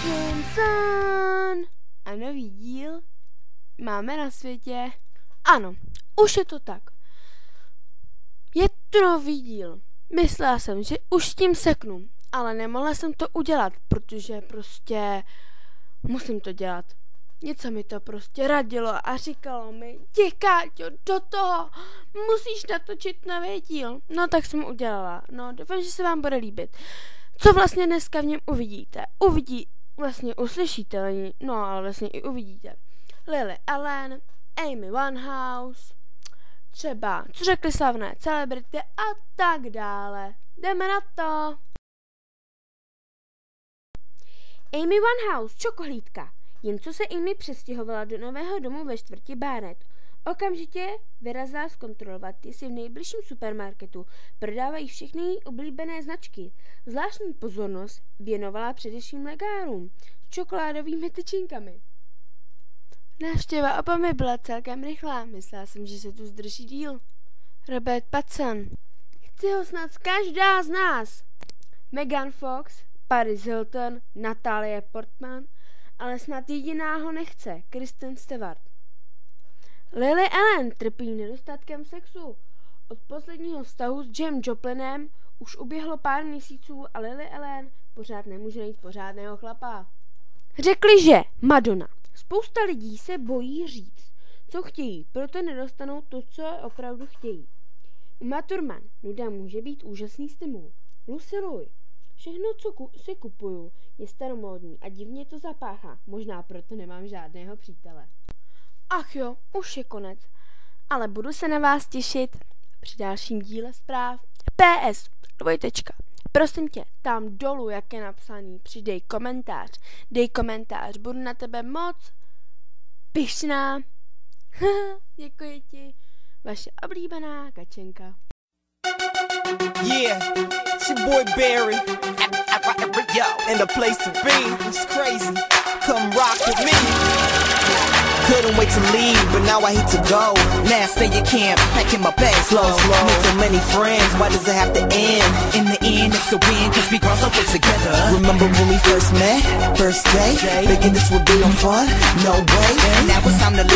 Simpson. A nový díl máme na světě. Ano, už je to tak. Je to nový díl. Myslela jsem, že už s tím seknu, ale nemohla jsem to udělat, protože prostě musím to dělat. Něco mi to prostě radilo a říkalo mi, jdi Káťo, do toho, musíš natočit nový díl. No tak jsem udělala, no doufám, že se vám bude líbit. Co vlastně dneska v něm uvidíte? Vlastně uslyšíte, no ale vlastně i uvidíte. Lily Allen, Amy Winehouse, třeba, co řekly slavné celebrity a tak dále. Jdeme na to. Amy Winehouse, čokohlídka. Jen co se Amy přestěhovala do nového domu ve čtvrti Barnet. Okamžitě vyrazila zkontrolovat, jestli v nejbližším supermarketu prodávají všechny její oblíbené značky. Zvláštní pozornost věnovala především legálům s čokoládovými tyčinkami. Návštěva Obamy byla celkem rychlá, myslela jsem, že se tu zdrží díl. Robert Pattinson. Chci ho snad každá z nás. Megan Fox, Paris Hilton, Natalie Portman, ale snad jediná ho nechce, Kristen Stewart. Lily Allen trpí nedostatkem sexu. Od posledního vztahu s Jamem Joplinem už uběhlo pár měsíců a Lily Allen pořád nemůže najít pořádného chlapa. Řekli, že Madonna. Spousta lidí se bojí říct, co chtějí, proto nedostanou to, co opravdu chtějí. Uma Thurman. Nuda může být úžasný stimul. Lucy Liu. Všechno, co si kupuju, je staromódní a divně to zapáchá. Možná proto nemám žádného přítele. Ach jo, už je konec. Ale budu se na vás těšit při dalším díle zpráv. PS, dvojtečka. Prosím tě, tam dolů, jak je napsaný, přidej komentář. Dej komentář, budu na tebe moc pyšná. Děkuji ti. Vaše oblíbená Kačenka. Yeah, it's your boy Barry. Yo, and the place to be. It's crazy. Come rock with me. Couldn't wait to leave, but now I hate to go. Now stay at camp, packing my bags slow. Made so many friends, why does it have to end? In the end, it's a win, cause we grown so good together. Remember when we first met? First day? Thinking this would be no fun? No way. Now it's time to leave.